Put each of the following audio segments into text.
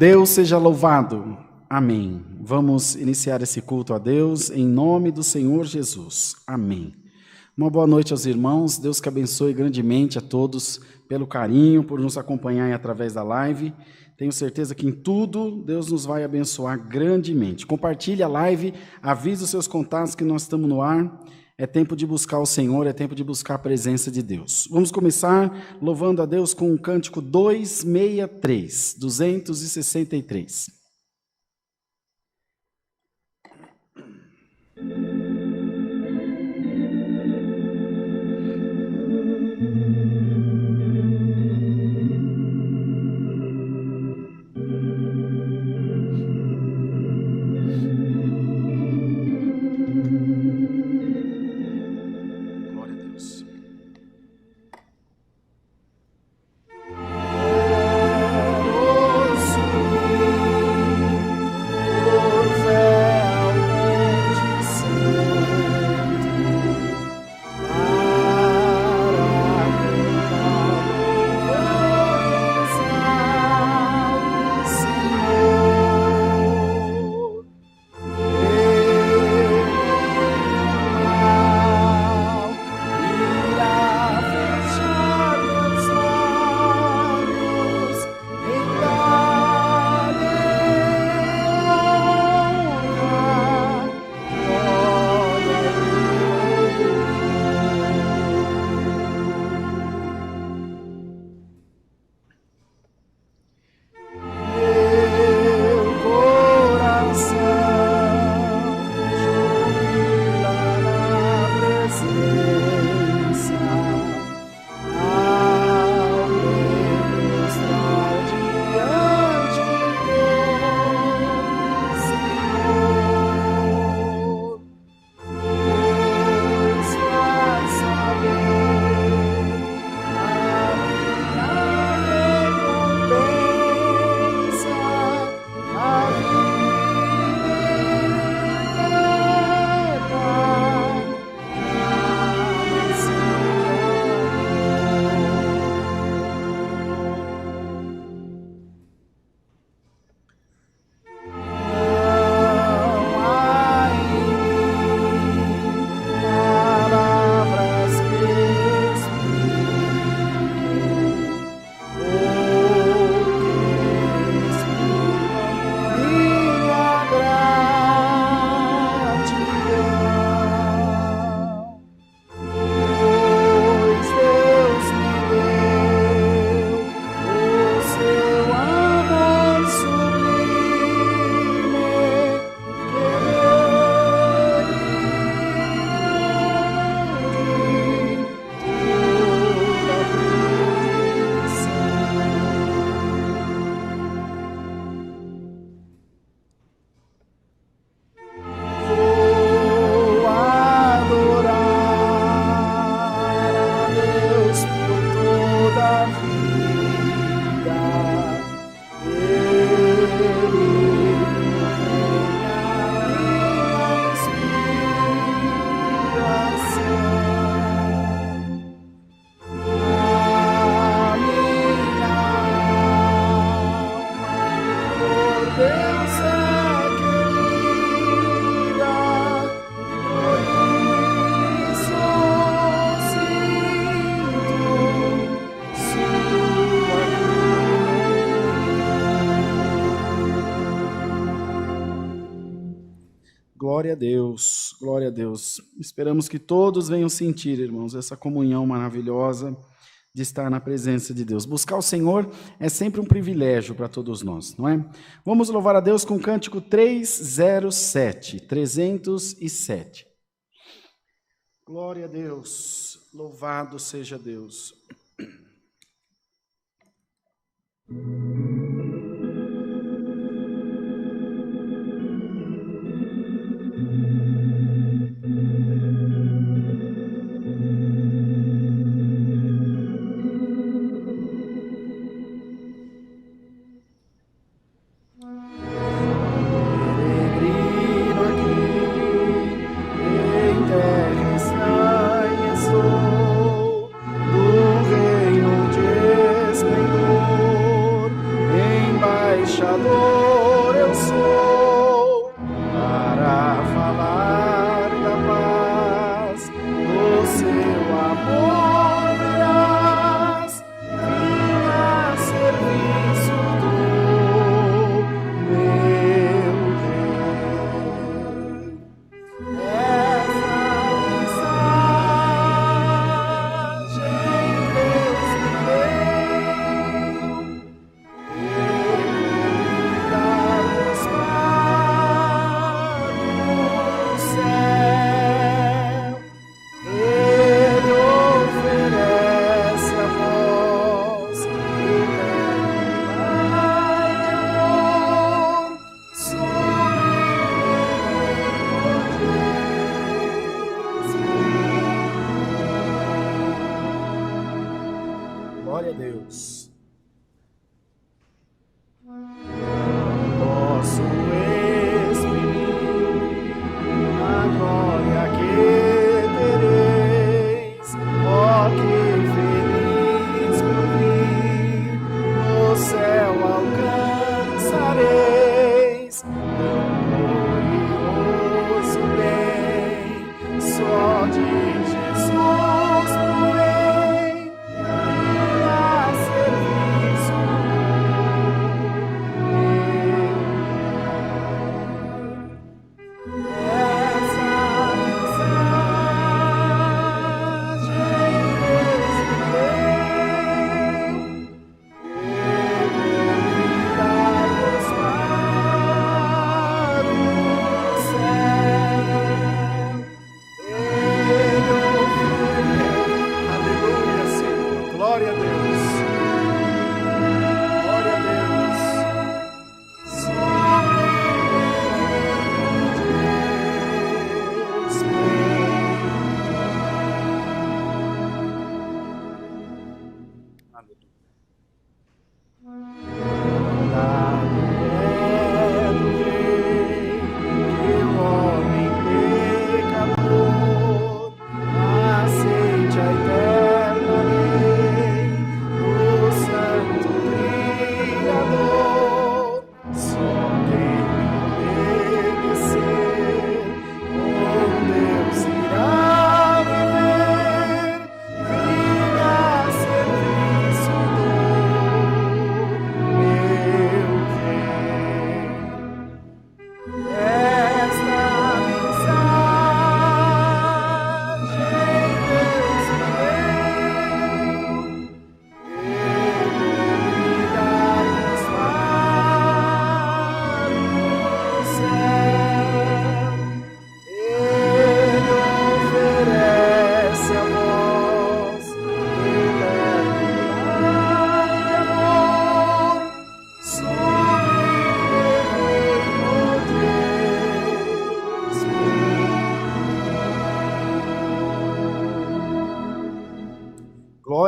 Deus seja louvado. Amém. Vamos iniciar esse culto a Deus em nome do Senhor Jesus. Amém. Uma boa noite aos irmãos. Deus que abençoe grandemente a todos pelo carinho, por nos acompanharem através da live. Tenho certeza que em tudo Deus nos vai abençoar grandemente. Compartilhe a live, avise os seus contatos que nós estamos no ar. É tempo de buscar o Senhor, é tempo de buscar a presença de Deus. Vamos começar louvando a Deus com o cântico 263. Glória a Deus, glória a Deus. Esperamos que todos venham sentir, irmãos, essa comunhão maravilhosa de estar na presença de Deus. Buscar o Senhor é sempre um privilégio para todos nós, não é? Vamos louvar a Deus com o cântico 307. Glória a Deus, louvado seja Deus. Você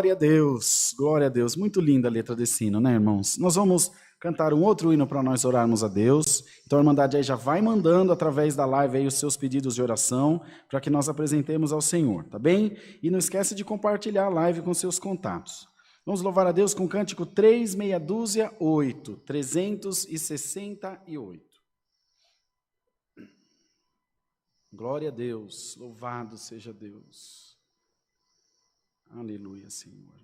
Glória a Deus, glória a Deus. Muito linda a letra desse hino, né, irmãos? Nós vamos cantar um outro hino para nós orarmos a Deus. Então a Irmandade aí já vai mandando através da live aí os seus pedidos de oração para que nós apresentemos ao Senhor, tá bem? E não esquece de compartilhar a live com seus contatos. Vamos louvar a Deus com o cântico 368, 368. Glória a Deus, louvado seja Deus. Aleluia, Senhor.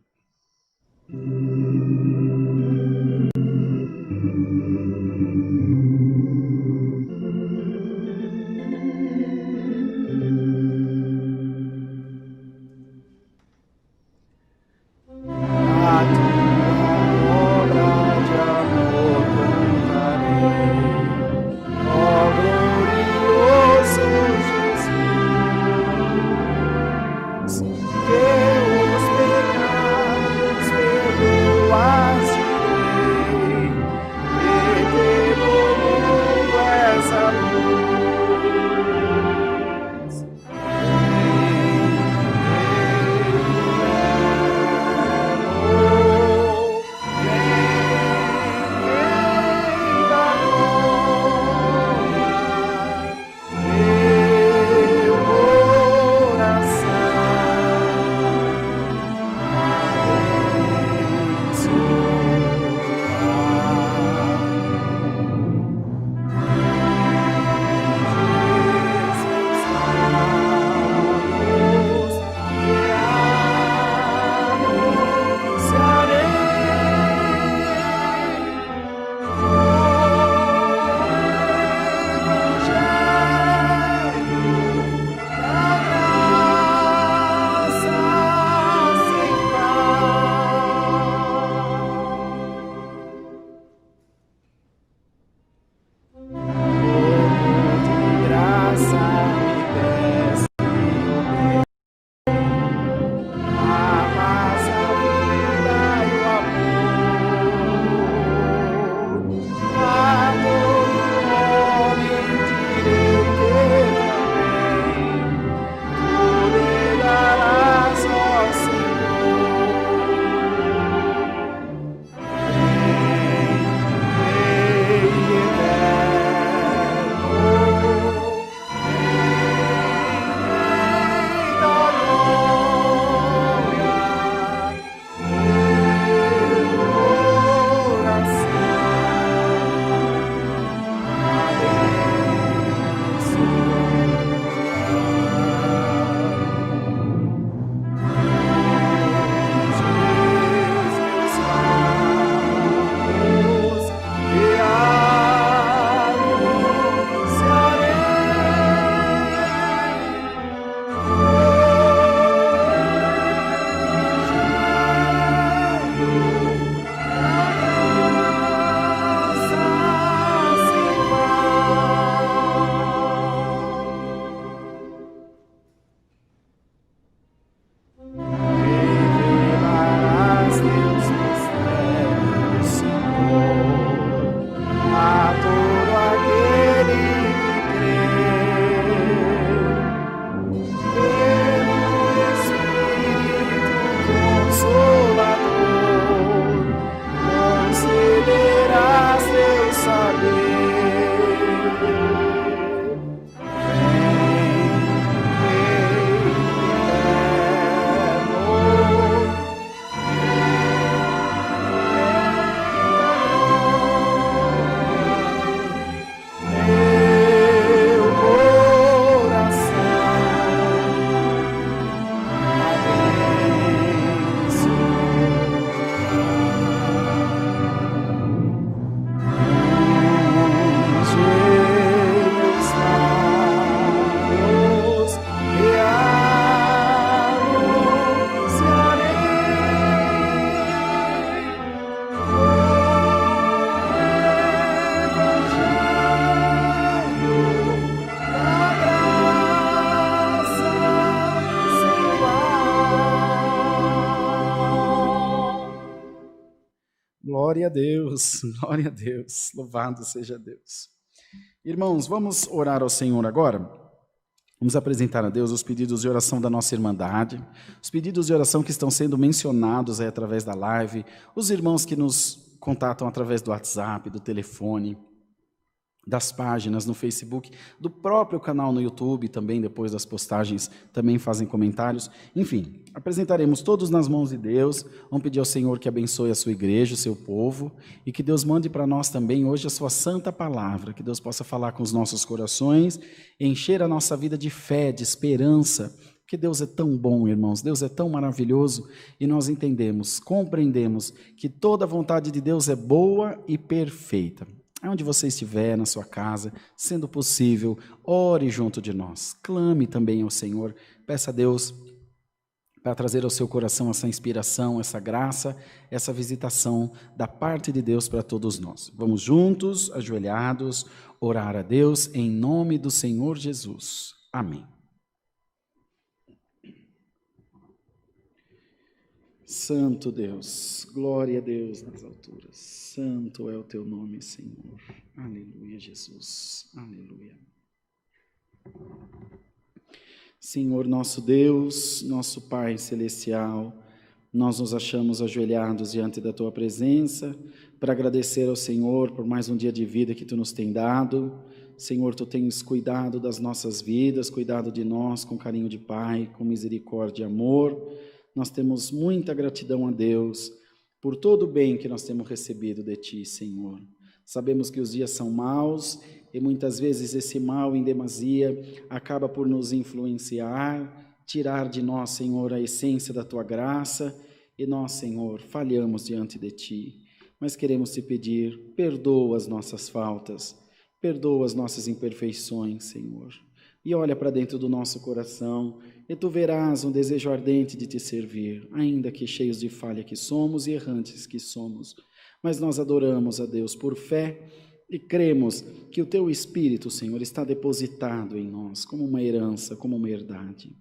Glória a Deus, glória a Deus, louvado seja Deus. Irmãos, vamos orar ao Senhor agora. Vamos apresentar a Deus os pedidos de oração da nossa Irmandade, os pedidos de oração que estão sendo mencionados aí através da live, os irmãos que nos contatam através do WhatsApp, do telefone, das páginas no Facebook, do próprio canal no YouTube, também depois das postagens, também fazem comentários. Enfim, apresentaremos todos nas mãos de Deus, vamos pedir ao Senhor que abençoe a sua igreja, o seu povo, e que Deus mande para nós também hoje a sua santa palavra, que Deus possa falar com os nossos corações, encher a nossa vida de fé, de esperança, porque Deus é tão bom, irmãos, Deus é tão maravilhoso, e nós entendemos, compreendemos que toda a vontade de Deus é boa e perfeita. Onde você estiver, na sua casa, sendo possível, ore junto de nós. Clame também ao Senhor. Peça a Deus para trazer ao seu coração essa inspiração, essa graça, essa visitação da parte de Deus para todos nós. Vamos juntos, ajoelhados, orar a Deus em nome do Senhor Jesus. Amém. Santo Deus, glória a Deus nas alturas, santo é o teu nome, Senhor. Aleluia, Jesus, aleluia. Senhor nosso Deus, nosso Pai Celestial, nós nos achamos ajoelhados diante da tua presença para agradecer ao Senhor por mais um dia de vida que tu nos tem dado. Senhor, tu tens cuidado das nossas vidas, cuidado de nós com carinho de Pai, com misericórdia e amor. Nós temos muita gratidão a Deus por todo o bem que nós temos recebido de Ti, Senhor. Sabemos que os dias são maus e muitas vezes esse mal em demasia acaba por nos influenciar, tirar de nós, Senhor, a essência da Tua graça e nós, Senhor, falhamos diante de Ti. Mas queremos Te pedir, perdoa as nossas faltas, perdoa as nossas imperfeições, Senhor. E olha para dentro do nosso coração e tu verás um desejo ardente de te servir, ainda que cheios de falha que somos e errantes que somos. Mas nós adoramos a Deus por fé e cremos que o teu Espírito, Senhor, está depositado em nós como uma herança, como uma herdade.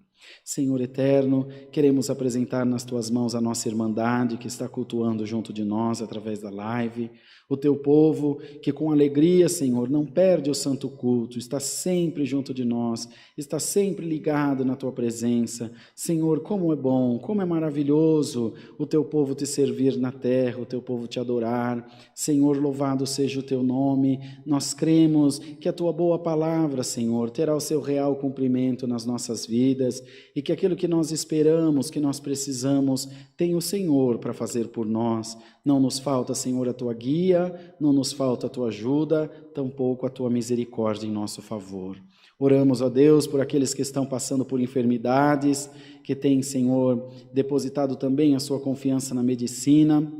Senhor eterno, queremos apresentar nas tuas mãos a nossa Irmandade que está cultuando junto de nós através da live, o teu povo que com alegria, Senhor, não perde o santo culto, está sempre junto de nós, está sempre ligado na tua presença. Senhor, como é bom, como é maravilhoso o teu povo te servir na terra, o teu povo te adorar. Senhor, louvado seja o teu nome. Nós cremos que a tua boa palavra, Senhor, terá o seu real cumprimento nas nossas vidas e que aquilo que nós esperamos, que nós precisamos, tem o Senhor para fazer por nós. Não nos falta, Senhor, a tua guia, não nos falta a tua ajuda, tampouco a tua misericórdia em nosso favor. Oramos a Deus por aqueles que estão passando por enfermidades, que têm, Senhor, depositado também a sua confiança na medicina,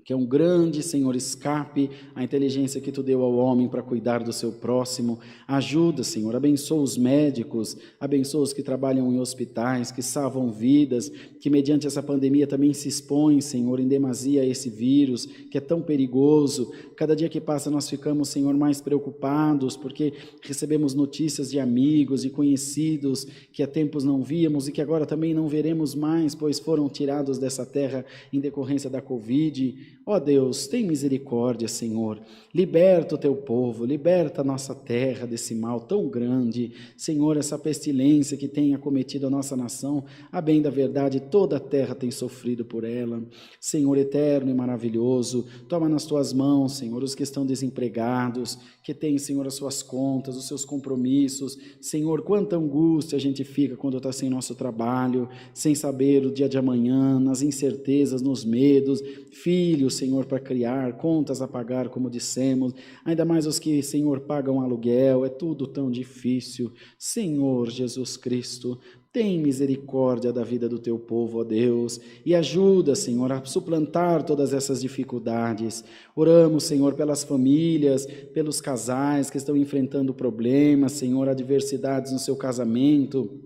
que é um grande, Senhor, escape à inteligência que tu deu ao homem para cuidar do seu próximo. Ajuda, Senhor, abençoa os médicos, abençoa os que trabalham em hospitais, que salvam vidas, que mediante essa pandemia também se expõem, Senhor, em demasia a esse vírus, que é tão perigoso. Cada dia que passa nós ficamos, Senhor, mais preocupados, porque recebemos notícias de amigos e conhecidos que há tempos não víamos e que agora também não veremos mais, pois foram tirados dessa terra em decorrência da Covid. Ó Deus, tem misericórdia, Senhor, liberta o teu povo, liberta a nossa terra desse mal tão grande, Senhor, essa pestilência que tem acometido a nossa nação, a bem da verdade, toda a terra tem sofrido por ela. Senhor eterno e maravilhoso, toma nas tuas mãos, Senhor, os que estão desempregados, que têm, Senhor, as suas contas, os seus compromissos. Senhor, quanta angústia a gente fica quando está sem nosso trabalho, sem saber o dia de amanhã, nas incertezas, nos medos, filhos, Senhor, para criar, contas a pagar, como dissemos, ainda mais os que, Senhor, pagam aluguel, é tudo tão difícil. Senhor Jesus Cristo, tem misericórdia da vida do teu povo, ó Deus, e ajuda, Senhor, a suplantar todas essas dificuldades. Oramos, Senhor, pelas famílias, pelos casais que estão enfrentando problemas, Senhor, adversidades no seu casamento.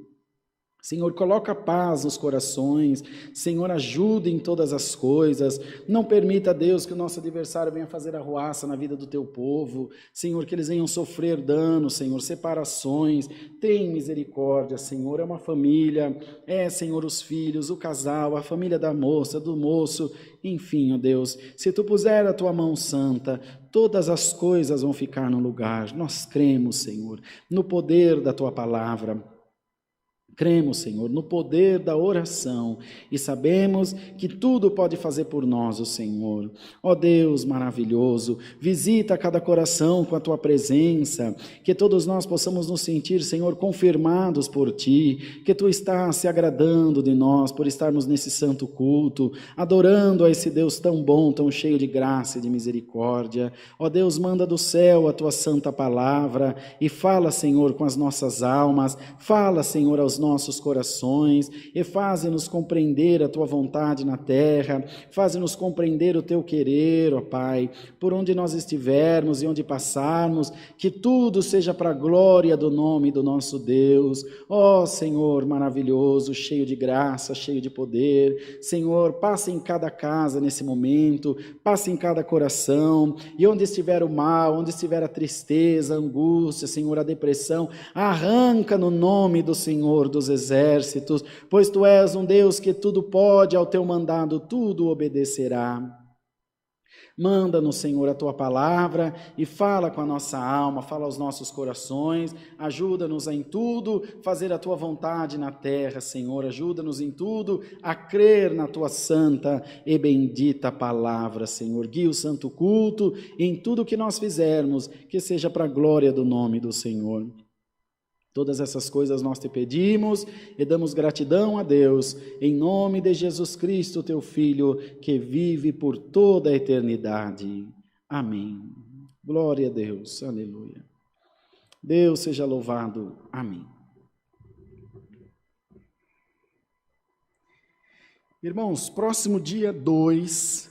Senhor, coloca paz nos corações. Senhor, ajude em todas as coisas. Não permita, Deus, que o nosso adversário venha fazer arruaça na vida do teu povo. Senhor, que eles venham sofrer danos, Senhor, separações. Tem misericórdia, Senhor. É uma família, Senhor, os filhos, o casal, a família da moça, do moço. Enfim, ó Deus, se tu puser a tua mão santa, todas as coisas vão ficar no lugar. Nós cremos, Senhor, no poder da tua palavra. Cremos, Senhor, no poder da oração e sabemos que tudo pode fazer por nós o Senhor. Ó Deus maravilhoso, visita cada coração com a Tua presença, que todos nós possamos nos sentir, Senhor, confirmados por Ti, que Tu estás se agradando de nós por estarmos nesse santo culto, adorando a esse Deus tão bom, tão cheio de graça e de misericórdia. Ó Deus, manda do céu a Tua santa palavra e fala, Senhor, com as nossas almas, fala, Senhor, aos nossos corações e faze-nos compreender a Tua vontade na terra, faze-nos compreender o Teu querer, ó Pai, por onde nós estivermos e onde passarmos, que tudo seja para a glória do nome do nosso Deus. Ó Senhor maravilhoso, cheio de graça, cheio de poder, Senhor, passe em cada casa nesse momento, passe em cada coração, e onde estiver o mal, onde estiver a tristeza, a angústia, Senhor, a depressão, arranca no nome do Senhor dos exércitos, pois Tu és um Deus que tudo pode, ao Teu mandado tudo obedecerá. Manda-nos, Senhor, a Tua palavra e fala com a nossa alma, fala aos nossos corações, ajuda-nos a em tudo fazer a Tua vontade na terra, Senhor, ajuda-nos em tudo a crer na Tua santa e bendita palavra, Senhor. Guia o santo culto em tudo que nós fizermos, que seja para a glória do nome do Senhor. Todas essas coisas nós te pedimos e damos gratidão a Deus, em nome de Jesus Cristo, Teu Filho, que vive por toda a eternidade. Amém. Glória a Deus, aleluia. Deus seja louvado. Amém. Irmãos, próximo dia 2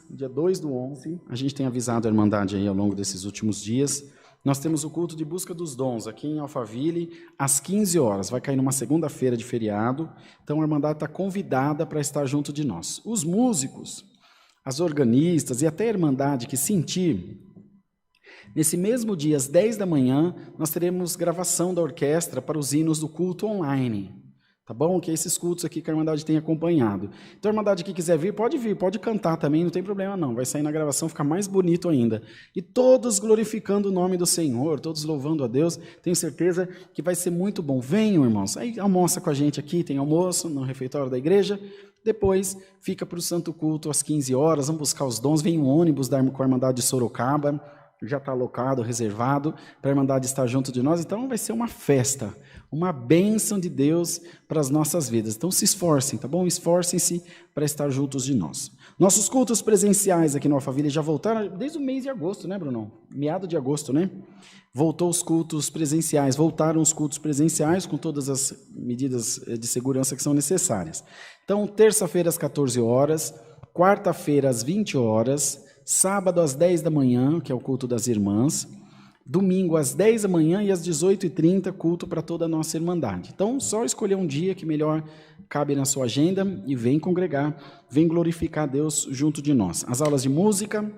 do 11, a gente tem avisado a Irmandade aí ao longo desses últimos dias, nós temos o culto de busca dos dons aqui em Alphaville, às 15 horas. Vai cair numa segunda-feira de feriado, então a Irmandade está convidada para estar junto de nós. Os músicos, as organistas e até a Irmandade que sentir, nesse mesmo dia, às 10 da manhã, nós teremos gravação da orquestra para os hinos do culto online. Tá bom? Que é esses cultos aqui que a Irmandade tem acompanhado. Então a Irmandade que quiser vir, pode cantar também, não tem problema não. Vai sair na gravação, ficar mais bonito ainda. E todos glorificando o nome do Senhor, todos louvando a Deus. Tenho certeza que vai ser muito bom. Venham, irmãos. Aí almoça com a gente aqui, tem almoço no refeitório da igreja. Depois fica para o santo culto às 15 horas, vamos buscar os dons. Vem um ônibus da Irmandade de Sorocaba, já está alocado, reservado, para a Irmandade estar junto de nós. Então vai ser uma festa, uma bênção de Deus para as nossas vidas. Então se esforcem, tá bom? Esforcem-se para estar juntos de nós. Nossos cultos presenciais aqui no Alphaville já voltaram desde o mês de agosto, né, Bruno? Meado de agosto, né? Voltaram os cultos presenciais com todas as medidas de segurança que são necessárias. Então, terça-feira às 14 horas, quarta-feira às 20 horas, sábado às 10 da manhã, que é o culto das irmãs, domingo às 10 da manhã e às 18h30, culto para toda a nossa Irmandade. Então, só escolher um dia que melhor cabe na sua agenda e vem congregar, vem glorificar a Deus junto de nós. As aulas de música,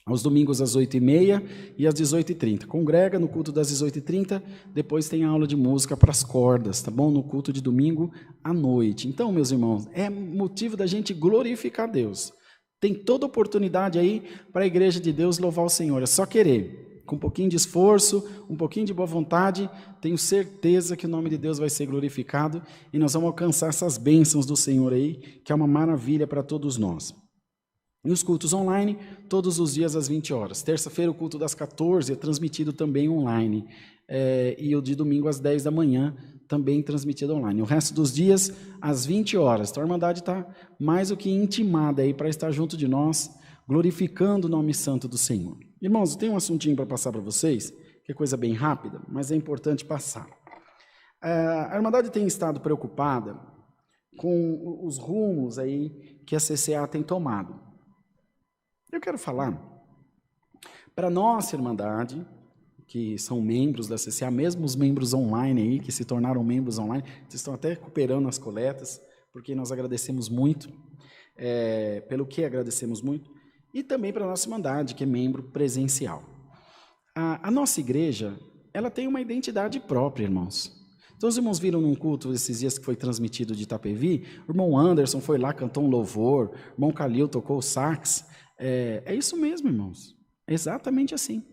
aos domingos às 8h30 e às 18h30. Congrega no culto das 18h30, depois tem a aula de música para as cordas, tá bom? No culto de domingo à noite. Então, meus irmãos, é motivo da gente glorificar a Deus. Tem toda oportunidade aí para a igreja de Deus louvar o Senhor, é só querer. Com um pouquinho de esforço, um pouquinho de boa vontade, tenho certeza que o nome de Deus vai ser glorificado e nós vamos alcançar essas bênçãos do Senhor aí, que é uma maravilha para todos nós. E os cultos online, todos os dias às 20 horas. Terça-feira o culto das 14 é transmitido também online. E o de domingo às 10 da manhã, também transmitido online. O resto dos dias, às 20 horas. Então a Irmandade está mais do que intimada aí para estar junto de nós, glorificando o nome santo do Senhor. Irmãos, eu tenho um assuntinho para passar para vocês, que é coisa bem rápida, mas é importante passar. A Irmandade tem estado preocupada com os rumos aí que a CCA tem tomado. Eu quero falar para a nossa Irmandade, que são membros da CCA, mesmo os membros online aí, que se tornaram membros online, vocês estão até recuperando as coletas, porque nós agradecemos muito, pelo que agradecemos muito, e também para a nossa Irmandade, que é membro presencial. A nossa igreja, ela tem uma identidade própria, irmãos. Então, os irmãos viram num culto esses dias que foi transmitido de Itapevi, o irmão Anderson foi lá, cantou um louvor, o irmão Calil tocou o sax. É isso mesmo, irmãos. É exatamente assim.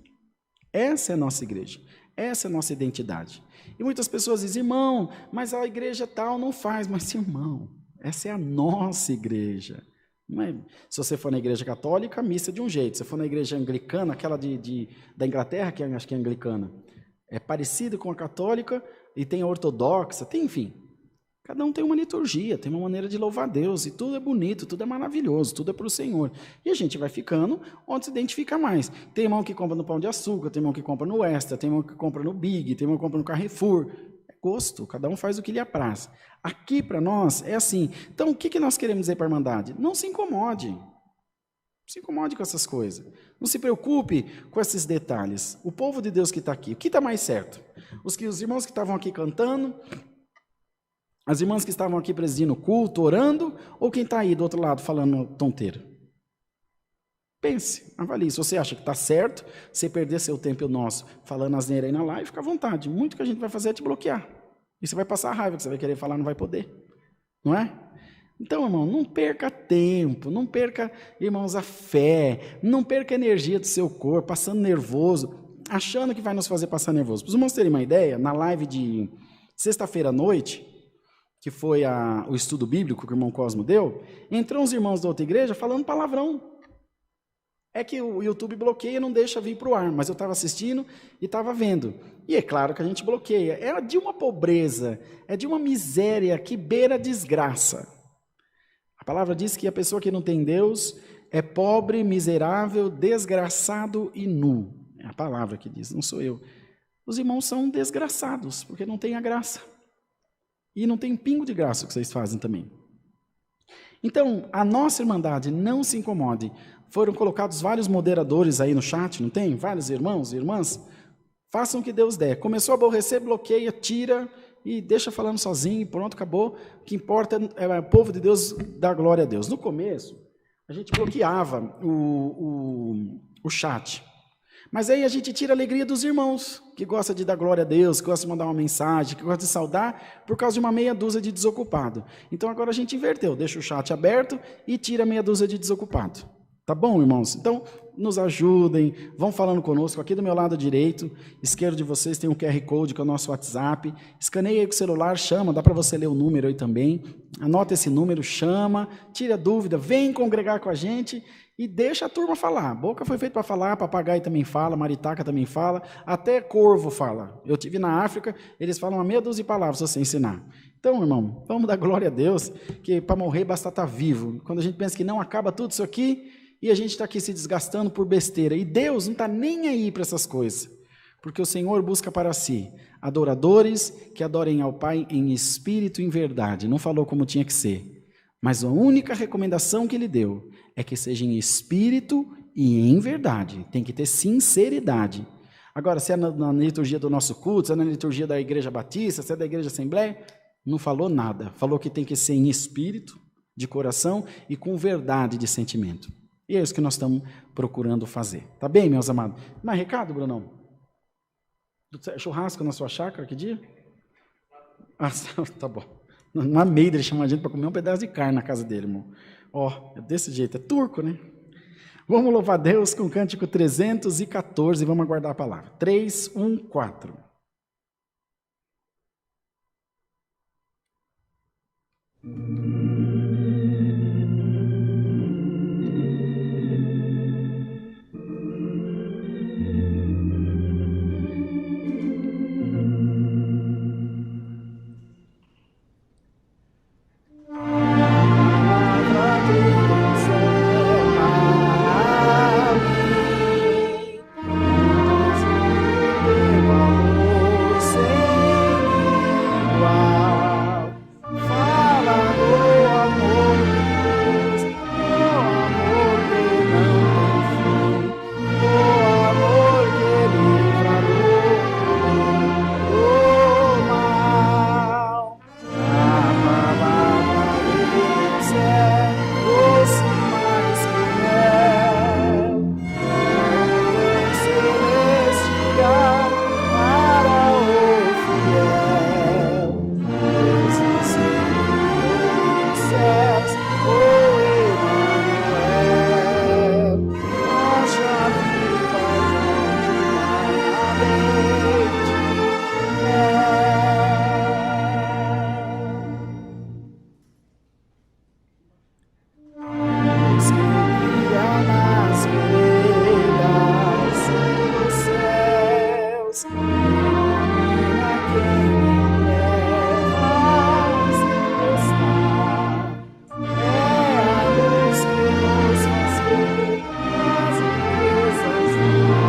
Essa é a nossa igreja. Essa é a nossa identidade. E muitas pessoas dizem, irmão, mas a igreja tal não faz. Mas, irmão, essa é a nossa igreja. Não é? Se você for na igreja católica, a missa é de um jeito. Se for na igreja anglicana, aquela da Inglaterra, que acho que é anglicana, é parecida com a católica, e tem a ortodoxa, tem, enfim. Cada um tem uma liturgia, tem uma maneira de louvar a Deus, e tudo é bonito, tudo é maravilhoso, tudo é para o Senhor. E a gente vai ficando onde se identifica mais. Tem irmão que compra no Pão de Açúcar, tem irmão que compra no Extra, tem irmão que compra no Big, tem irmão que compra no Carrefour. É gosto, cada um faz o que lhe apraz. Aqui para nós é assim. Então, o que nós queremos dizer para a Irmandade? Não se incomode. Não se incomode com essas coisas. Não se preocupe com esses detalhes. O povo de Deus que está aqui, o que está mais certo? Os irmãos que estavam aqui cantando, as irmãs que estavam aqui presidindo o culto, orando, ou quem está aí do outro lado falando tonteira? Pense, avalie. Se você acha que está certo, você perder seu tempo e o nosso falando asneira aí na live, fica à vontade. Muito que a gente vai fazer é te bloquear. E você vai passar a raiva, que você vai querer falar, não vai poder. Não é? Então, irmão, não perca tempo, não perca, irmãos, a fé, não perca a energia do seu corpo, passando nervoso, achando que vai nos fazer passar nervoso. Para os irmãos terem uma ideia, na live de sexta-feira à noite, que foi o estudo bíblico que o irmão Cosmo deu, entrou uns irmãos da outra igreja falando palavrão. É que o YouTube bloqueia e não deixa vir para o ar, mas eu estava assistindo e estava vendo. E é claro que a gente bloqueia. É de uma pobreza, é de uma miséria que beira a desgraça. A palavra diz que a pessoa que não tem Deus é pobre, miserável, desgraçado e nu. É a palavra que diz, não sou eu. Os irmãos são desgraçados, porque não tem a graça. E não tem pingo de graça que vocês fazem também. Então, a nossa Irmandade, não se incomode. Foram colocados vários moderadores aí no chat, não tem? Vários irmãos e irmãs. Façam o que Deus der. Começou a aborrecer, bloqueia, tira e deixa falando sozinho e pronto, acabou. O que importa é o povo de Deus dar glória a Deus. No começo, a gente bloqueava o chat. Mas aí a gente tira a alegria dos irmãos, que gostam de dar glória a Deus, que gostam de mandar uma mensagem, que gostam de saudar, por causa de uma meia dúzia de desocupado. Então agora a gente inverteu, deixa o chat aberto e tira a meia dúzia de desocupado. Tá bom, irmãos? Então, nos ajudem, vão falando conosco. Aqui do meu lado direito, esquerdo de vocês, tem um QR Code, que é o nosso WhatsApp. Escaneia aí com o celular, chama, dá para você ler o número aí também. Anota esse número, chama, tira dúvida, vem congregar com a gente e deixa a turma falar. A boca foi feita para falar, papagaio também fala, maritaca também fala, até corvo fala. Eu estive na África, eles falam uma meia dúzia de palavras se você ensinar. Então, irmão, vamos dar glória a Deus, que para morrer basta estar vivo. Quando a gente pensa que não acaba tudo isso aqui, e a gente está aqui se desgastando por besteira. E Deus não está nem aí para essas coisas. Porque o Senhor busca para si adoradores que adorem ao Pai em espírito e em verdade. Não falou como tinha que ser. Mas a única recomendação que Ele deu é que seja em espírito e em verdade. Tem que ter sinceridade. Agora, se é na liturgia do nosso culto, se é na liturgia da Igreja Batista, se é da Igreja Assembleia, não falou nada. Falou que tem que ser em espírito, de coração e com verdade de sentimento. E é isso que nós estamos procurando fazer. Tá bem, meus amados? Mais recado, Brunão? Churrasco na sua chácara, que dia? Ah, tá bom. Não amei dele chamar a gente para comer um pedaço de carne na casa dele, irmão. Ó, é desse jeito, é turco, né? Vamos louvar a Deus com o cântico 314 e vamos aguardar a palavra. 3, 1, 4. ilumina quem em trevas está. É a luz que nos faz ver as riquezas de Deus.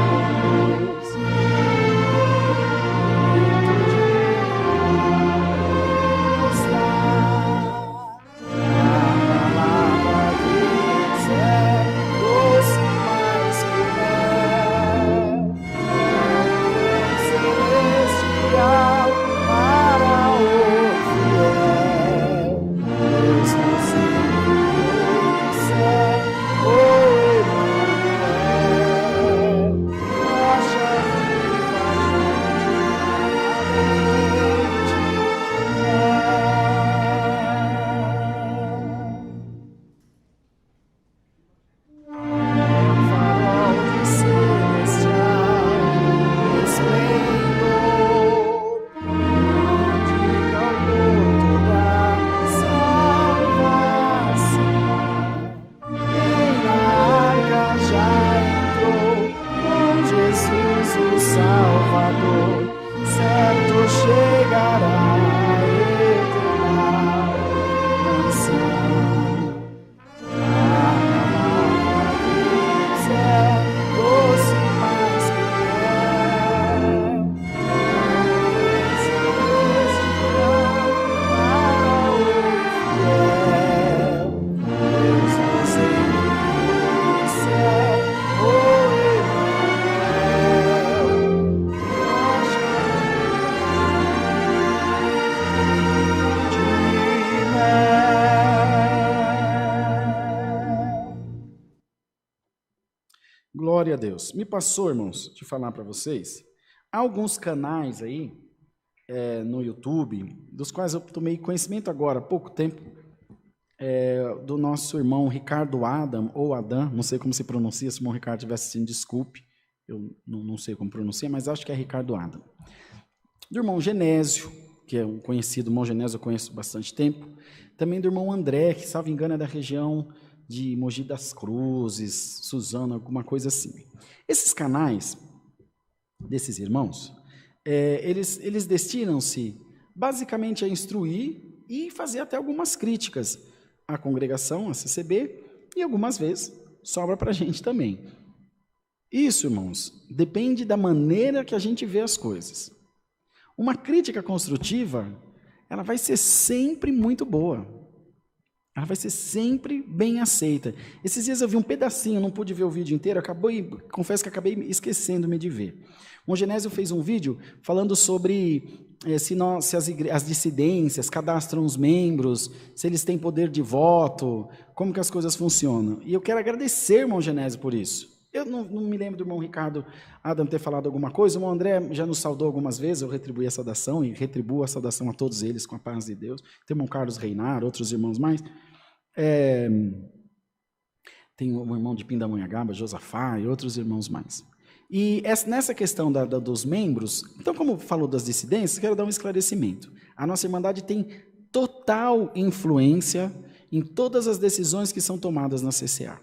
Glória a Deus. Me passou, irmãos, de falar para vocês, há alguns canais aí no YouTube, dos quais eu tomei conhecimento agora há pouco tempo, do nosso irmão Ricardo Adam, ou Adam, não sei como se pronuncia, se o irmão Ricardo estiver assistindo, desculpe, eu não sei como pronuncia, mas acho que é Ricardo Adam. Do irmão Genésio, que é um conhecido, o irmão Genésio eu conheço há bastante tempo, também do irmão André, que, salvo engano, é da região de Mogi das Cruzes, Suzano, alguma coisa assim. Esses canais desses irmãos, eles destinam-se basicamente a instruir e fazer até algumas críticas à congregação, à CCB, e algumas vezes sobra para a gente também. Isso, irmãos, depende da maneira que a gente vê as coisas. Uma crítica construtiva, ela vai ser sempre muito boa. Ela vai ser sempre bem aceita. Esses dias eu vi um pedacinho, não pude ver o vídeo inteiro, confesso que acabei esquecendo-me de ver. O Genésio fez um vídeo falando sobre se as dissidências cadastram os membros, se eles têm poder de voto, como que as coisas funcionam. E eu quero agradecer, irmão Genésio, por isso. Eu não me lembro do irmão Ricardo Adam ter falado alguma coisa, o irmão André já nos saudou algumas vezes, eu retribuí a saudação e retribuo a saudação a todos eles com a paz de Deus. Tem o irmão Carlos Reinar, outros irmãos mais. Tem o irmão de Pindamonhangaba, Josafá e outros irmãos mais. E nessa questão dos membros, então como falou das dissidências, quero dar um esclarecimento. A nossa Irmandade tem total influência em todas as decisões que são tomadas na CCA.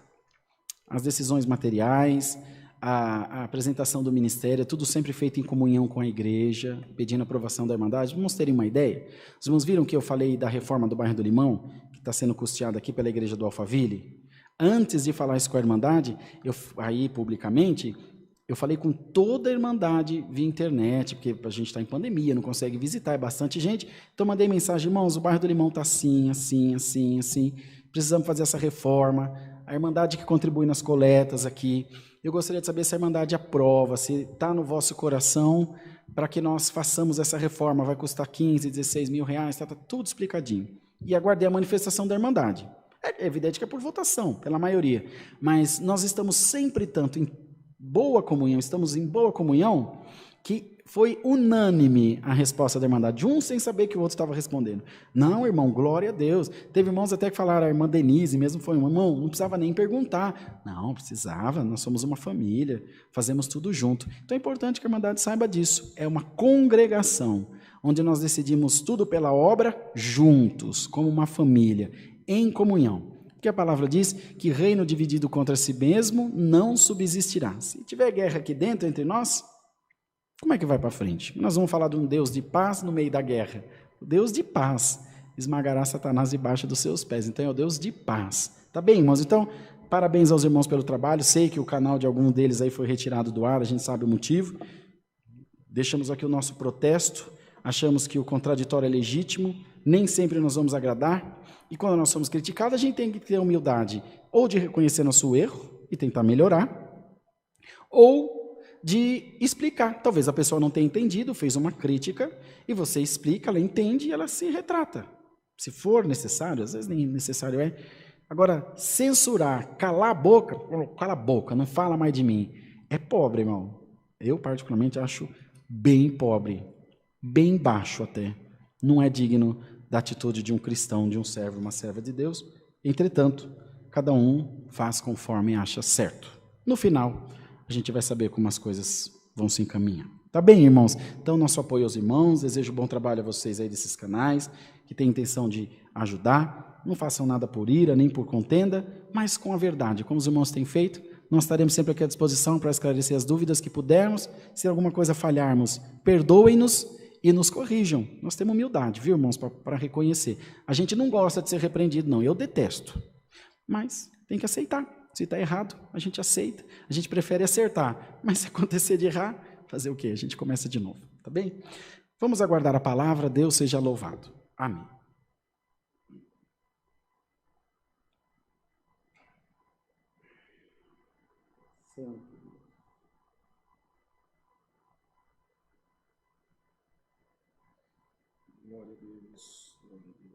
As decisões materiais, a apresentação do ministério, é tudo sempre feito em comunhão com a igreja, pedindo aprovação da Irmandade. Vamos terem uma ideia? Os irmãos viram que eu falei da reforma do bairro do Limão, que está sendo custeada aqui pela igreja do Alphaville? Antes de falar isso com a Irmandade, aí publicamente, eu falei com toda a Irmandade via internet, porque a gente está em pandemia, não consegue visitar, é bastante gente. Então, mandei mensagem, irmãos, o bairro do Limão está assim, assim, assim, assim. Precisamos fazer essa reforma. A Irmandade que contribui nas coletas aqui. Eu gostaria de saber se a Irmandade aprova, se está no vosso coração para que nós façamos essa reforma. Vai custar 15, 16 mil reais, está tudo explicadinho. E aguardei a manifestação da Irmandade. É evidente que é por votação, pela maioria. Mas nós estamos sempre tanto em boa comunhão, estamos em boa comunhão, que foi unânime a resposta da Irmandade, um sem saber que o outro estava respondendo. Não, irmão, glória a Deus. Teve irmãos até que falaram, a irmã Denise mesmo foi um irmão, não precisava nem perguntar. Não, precisava, nós somos uma família, fazemos tudo junto. Então é importante que a Irmandade saiba disso. É uma congregação, onde nós decidimos tudo pela obra juntos, como uma família, em comunhão. Porque a palavra diz que reino dividido contra si mesmo não subsistirá. Se tiver guerra aqui dentro entre nós, Como é que vai para frente? Nós vamos falar de um Deus de paz no meio da guerra. O Deus de paz esmagará Satanás debaixo dos seus pés. Então é o Deus de paz. Tá bem, irmãos? Então, parabéns aos irmãos pelo trabalho. Sei que o canal de algum deles aí foi retirado do ar, a gente sabe o motivo. Deixamos aqui o nosso protesto. Achamos que o contraditório é legítimo. Nem sempre nós vamos agradar. E quando nós somos criticados, a gente tem que ter humildade ou de reconhecer nosso erro e tentar melhorar, ou de explicar. Talvez a pessoa não tenha entendido, fez uma crítica, e você explica, ela entende e ela se retrata. Se for necessário, às vezes nem necessário é. Agora, censurar, calar a boca, cala a boca, não fala mais de mim, é pobre, irmão. Eu, particularmente, acho bem pobre, bem baixo até. Não é digno da atitude de um cristão, de um servo, uma serva de Deus. Entretanto, cada um faz conforme acha certo. No final, a gente vai saber como as coisas vão se encaminhar. Tá bem, irmãos? Então, nosso apoio aos irmãos, desejo bom trabalho a vocês aí desses canais, que têm intenção de ajudar. Não façam nada por ira, nem por contenda, mas com a verdade, como os irmãos têm feito. Nós estaremos sempre aqui à disposição para esclarecer as dúvidas que pudermos. Se alguma coisa falharmos, perdoem-nos e nos corrijam. Nós temos humildade, viu, irmãos, para reconhecer. A gente não gosta de ser repreendido, não. Eu detesto. Mas tem que aceitar. Se está errado, a gente aceita. A gente prefere acertar. Mas se acontecer de errar, fazer o quê? A gente começa de novo. Tá bem? Vamos aguardar a palavra. Deus seja louvado. Amém. Santo. Glória a Deus. Glória a Deus.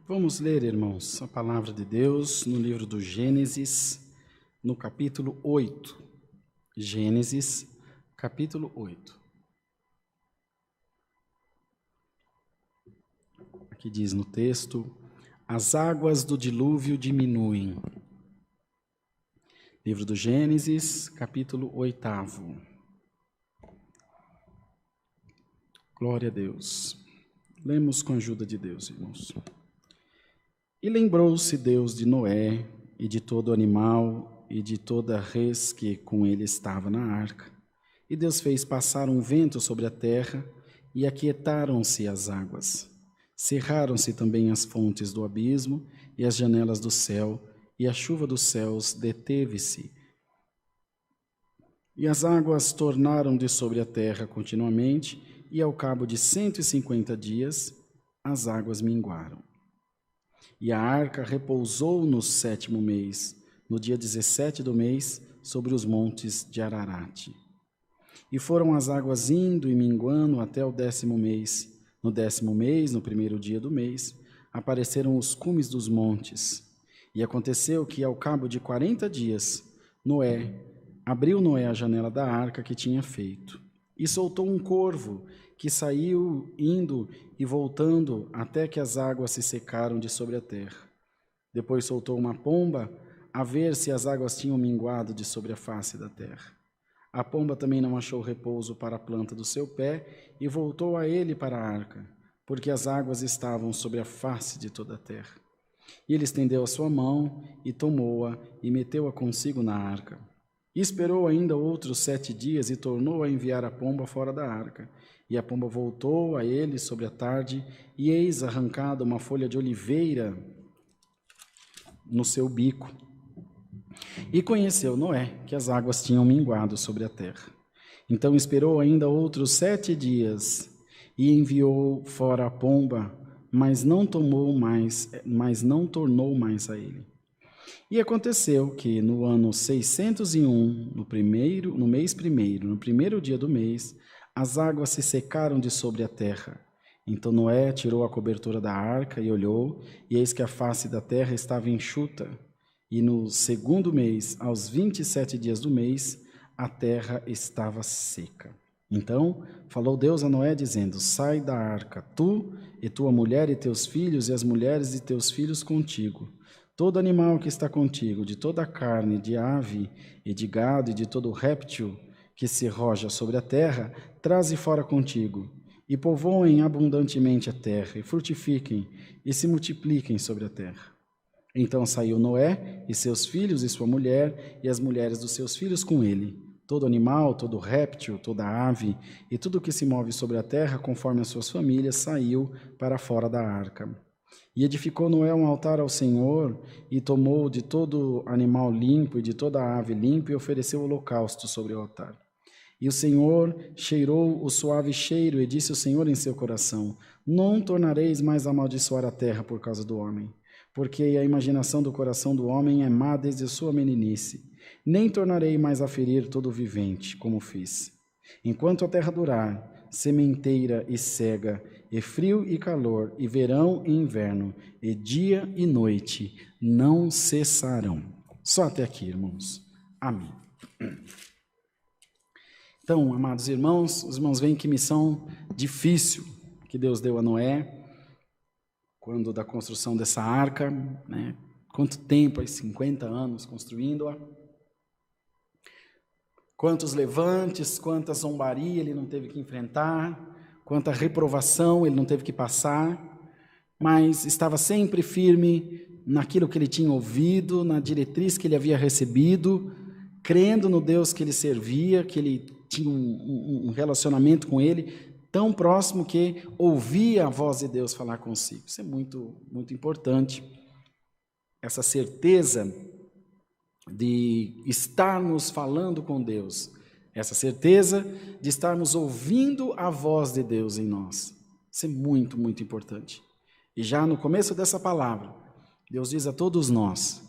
Vamos ler, irmãos, a palavra de Deus no livro do Gênesis, no capítulo 8. Gênesis, capítulo 8. Aqui diz no texto: as águas do dilúvio diminuem. Livro do Gênesis, capítulo 8. Glória a Deus. Lemos com a ajuda de Deus, irmãos. E lembrou-se Deus de Noé e de todo animal e de toda res que com ele estava na arca. E Deus fez passar um vento sobre a terra e aquietaram-se as águas. Cerraram-se também as fontes do abismo e as janelas do céu, e a chuva dos céus deteve-se. E as águas tornaram de sobre a terra continuamente, e ao cabo de 150 dias, as águas minguaram. E a arca repousou no 7º mês, no dia 17 do mês, sobre os montes de Ararate. E foram as águas indo e minguando até o 10º mês. No 10º mês, no primeiro dia do mês, apareceram os cumes dos montes. E aconteceu que, ao cabo de 40 dias, abriu Noé a janela da arca que tinha feito, e soltou um corvo, que saiu indo e voltando até que as águas se secaram de sobre a terra. Depois soltou uma pomba, a ver se as águas tinham minguado de sobre a face da terra. A pomba também não achou repouso para a planta do seu pé e voltou a ele para a arca, porque as águas estavam sobre a face de toda a terra. E ele estendeu a sua mão e tomou-a e meteu-a consigo na arca. E esperou ainda outros 7 dias e tornou a enviar a pomba fora da arca. E a pomba voltou a ele sobre a tarde, e eis arrancada uma folha de oliveira no seu bico. E conheceu Noé que as águas tinham minguado sobre a terra. Então esperou ainda outros 7 dias e enviou fora a pomba, mas não tornou mais a ele. E aconteceu que no ano 601, no mês primeiro, no primeiro dia do mês, as águas se secaram de sobre a terra. Então Noé tirou a cobertura da arca e olhou, e eis que a face da terra estava enxuta. E no segundo mês, aos 27 dias do mês, a terra estava seca. Então falou Deus a Noé, dizendo: sai da arca, tu e tua mulher e teus filhos, e as mulheres de teus filhos contigo. Todo animal que está contigo, de toda a carne, de ave e de gado, e de todo réptil que se roja sobre a terra, traze fora contigo. E povoem abundantemente a terra, e frutifiquem, e se multipliquem sobre a terra. Então saiu Noé, e seus filhos, e sua mulher, e as mulheres dos seus filhos com ele. Todo animal, todo réptil, toda ave, e tudo que se move sobre a terra, conforme as suas famílias, saiu para fora da arca. E edificou Noé um altar ao Senhor, e tomou de todo animal limpo, e de toda ave limpa, e ofereceu holocausto sobre o altar. E o Senhor cheirou o suave cheiro, e disse o Senhor em seu coração: não tornareis mais a amaldiçoar a terra por causa do homem, porque a imaginação do coração do homem é má desde sua meninice. Nem tornarei mais a ferir todo vivente, como fiz. Enquanto a terra durar, sementeira e cega, e frio e calor, e verão e inverno, e dia e noite, não cessarão. Só até aqui, irmãos. Amém. Então, amados irmãos, os irmãos veem que missão difícil que Deus deu a Noé, quando da construção dessa arca, né? Quanto tempo, aí 50 anos construindo-a. Quantos levantes, quanta zombaria ele não teve que enfrentar, quanta reprovação ele não teve que passar, mas estava sempre firme naquilo que ele tinha ouvido, na diretriz que ele havia recebido, crendo no Deus que ele servia, que ele tinha um relacionamento com ele tão próximo que ouvia a voz de Deus falar consigo. Isso é muito, muito importante, essa certeza de estarmos falando com Deus, essa certeza de estarmos ouvindo a voz de Deus em nós. Isso é muito, muito importante. E já no começo dessa palavra, Deus diz a todos nós: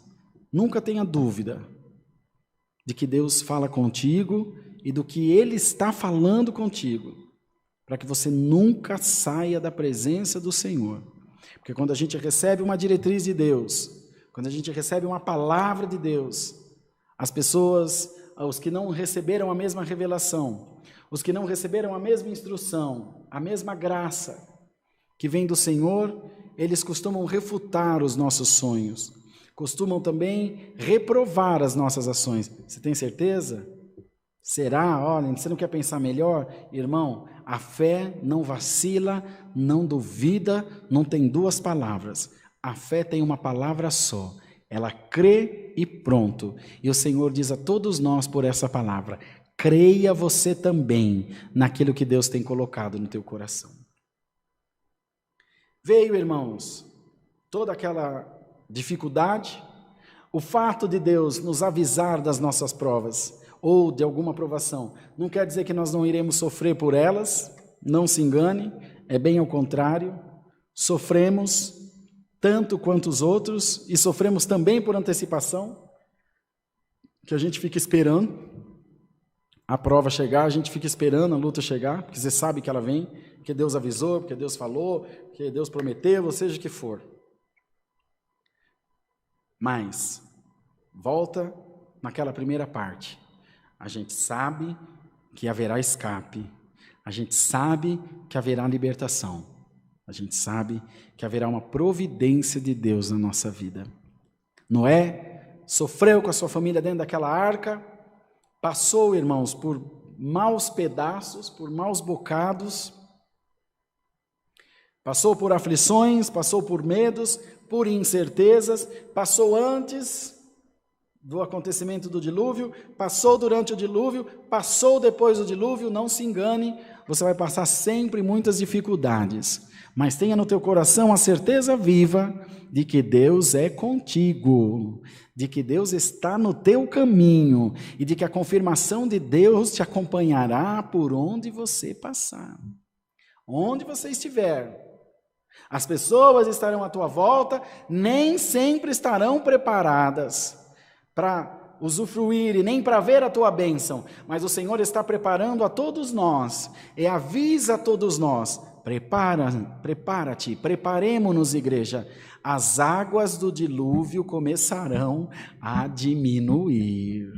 nunca tenha dúvida de que Deus fala contigo e do que Ele está falando contigo, para que você nunca saia da presença do Senhor. Porque quando a gente recebe uma diretriz de Deus, quando a gente recebe uma palavra de Deus, as pessoas, os que não receberam a mesma revelação, os que não receberam a mesma instrução, a mesma graça que vem do Senhor, eles costumam refutar os nossos sonhos, costumam também reprovar as nossas ações. Você tem certeza? Será? Olha, você não quer pensar melhor? Irmão, a fé não vacila, não duvida, não tem duas palavras. A fé tem uma palavra só, ela crê e pronto. E o Senhor diz a todos nós por essa palavra: creia você também naquilo que Deus tem colocado no teu coração. Veio, irmãos, toda aquela dificuldade, o fato de Deus nos avisar das nossas provas, ou de alguma provação, não quer dizer que nós não iremos sofrer por elas, não se engane, é bem ao contrário, sofremos tanto quanto os outros, e sofremos também por antecipação, que a gente fica esperando a prova chegar, a gente fica esperando a luta chegar, porque você sabe que ela vem, porque Deus avisou, porque Deus falou, porque Deus prometeu, ou seja o que for. Mas, volta naquela primeira parte, a gente sabe que haverá escape, a gente sabe que haverá libertação, a gente sabe que haverá uma providência de Deus na nossa vida. Noé sofreu com a sua família dentro daquela arca, passou, irmãos, por maus pedaços, por maus bocados, passou por aflições, passou por medos, por incertezas, passou antes do acontecimento do dilúvio, passou durante o dilúvio, passou depois do dilúvio. Não se engane, você vai passar sempre muitas dificuldades, Mas tenha no teu coração a certeza viva de que Deus é contigo, de que Deus está no teu caminho e de que a confirmação de Deus te acompanhará por onde você passar. Onde você estiver, as pessoas estarão à tua volta, nem sempre estarão preparadas para usufruir e nem para ver a tua bênção, mas o Senhor está preparando a todos nós e avisa a todos nós: prepara-te, preparemo-nos, igreja, as águas do dilúvio começarão a diminuir.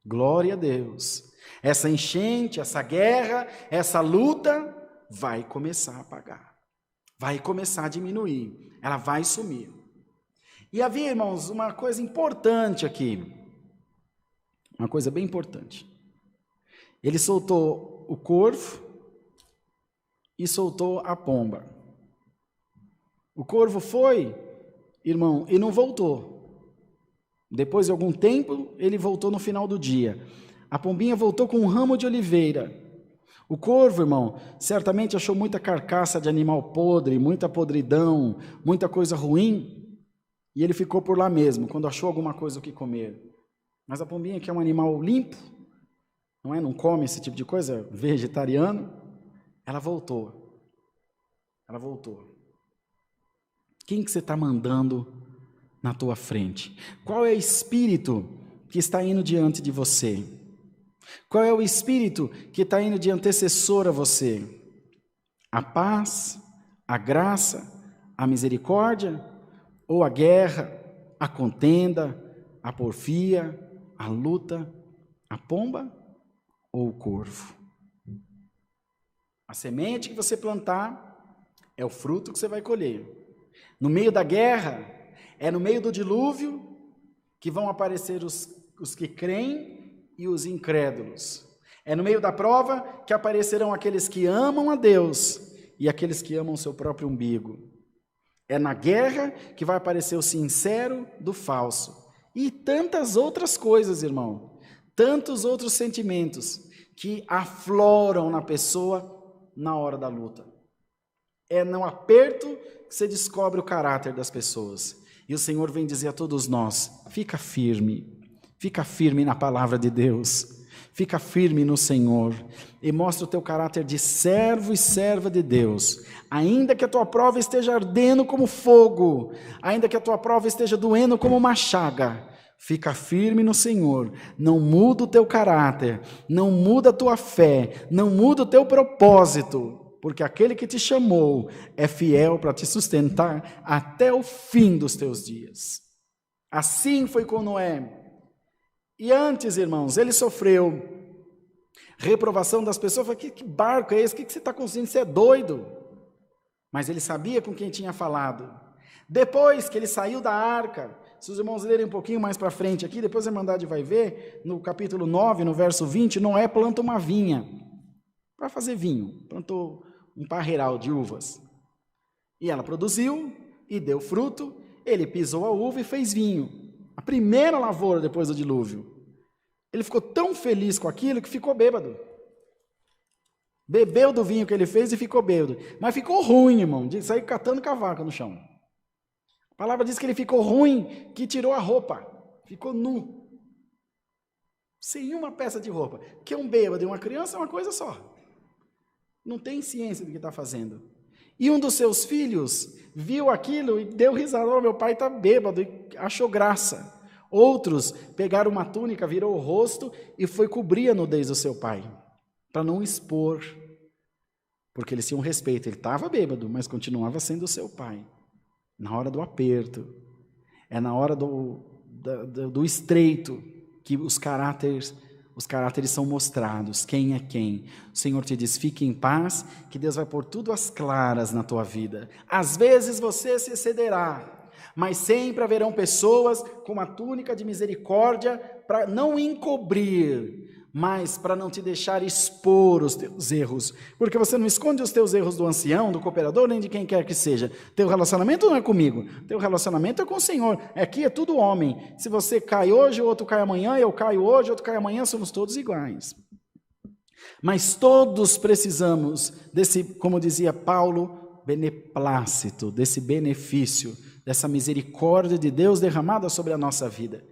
Glória a Deus. Essa enchente, essa guerra, essa luta vai começar a apagar, vai começar a diminuir, ela vai sumir. E havia, irmãos, uma coisa importante aqui, uma coisa bem importante. Ele soltou o corvo e soltou a pomba. O corvo foi, irmão, e não voltou. Depois de algum tempo, ele voltou no final do dia. A pombinha voltou com um ramo de oliveira. O corvo, irmão, certamente achou muita carcaça de animal podre, muita podridão, muita coisa ruim, e ele ficou por lá mesmo, quando achou alguma coisa o que comer. Mas a pombinha, que é um animal limpo, não come esse tipo de coisa, vegetariano, ela voltou. Ela voltou. Quem que você está mandando na tua frente? Qual é o espírito que está indo diante de você? Qual é o espírito que está indo de antecessor a você? A paz, a graça, a misericórdia? Ou a guerra, a contenda, a porfia, a luta, a pomba ou o corvo? A semente que você plantar é o fruto que você vai colher. No meio da guerra, é no meio do dilúvio que vão aparecer os que creem e os incrédulos. É no meio da prova que aparecerão aqueles que amam a Deus e aqueles que amam o seu próprio umbigo. É na guerra que vai aparecer o sincero do falso. E tantas outras coisas, irmão. Tantos outros sentimentos que afloram na pessoa na hora da luta. É no aperto que você descobre o caráter das pessoas. E o Senhor vem dizer a todos nós: fica firme na palavra de Deus, fica firme no Senhor, e mostra o teu caráter de servo e serva de Deus, ainda que a tua prova esteja ardendo como fogo, ainda que a tua prova esteja doendo como uma chaga, fica firme no Senhor, não muda o teu caráter, não muda a tua fé, não muda o teu propósito, porque aquele que te chamou é fiel para te sustentar até o fim dos teus dias. Assim foi com Noé. E antes, irmãos, ele sofreu reprovação das pessoas. Falei: que barco é esse? O que você está conseguindo? Você é doido? Mas ele sabia com quem tinha falado. Depois que ele saiu da arca, se os irmãos lerem um pouquinho mais para frente aqui, depois a Irmandade vai ver, no capítulo 9, no verso 20, Noé planta uma vinha para fazer vinho. Plantou um parreiral de uvas. E ela produziu e deu fruto. Ele pisou a uva e fez vinho. A primeira lavoura depois do dilúvio. Ele ficou tão feliz com aquilo que ficou bêbado. Bebeu do vinho que ele fez e ficou bêbado. Mas ficou ruim, irmão, de sair catando cavaca no chão. A palavra diz que ele ficou ruim, que tirou a roupa. Ficou nu. Sem uma peça de roupa. Que um bêbado e uma criança é uma coisa só. Não tem ciência do que está fazendo. E um dos seus filhos viu aquilo e deu risada: oh, meu pai está bêbado, e achou graça. Outros pegaram uma túnica, virou o rosto e foi cobrir a nudez do seu pai, para não expor, porque eles tinham respeito. Ele estava bêbado, mas continuava sendo seu pai. Na hora do aperto, é na hora do estreito que os caráteres são mostrados, quem é quem. O Senhor te diz: fique em paz, que Deus vai pôr tudo às claras na tua vida. Às vezes você se excederá, mas sempre haverão pessoas com uma túnica de misericórdia para não encobrir, mas para não te deixar expor os teus erros, porque você não esconde os teus erros do ancião, do cooperador, nem de quem quer que seja. Teu relacionamento não é comigo, teu relacionamento é com o Senhor. Aqui é tudo homem. Se você cai hoje, o outro cai amanhã, eu caio hoje, outro cai amanhã, somos todos iguais. Mas todos precisamos desse, como dizia Paulo, beneplácito, desse benefício, dessa misericórdia de Deus derramada sobre a nossa vida.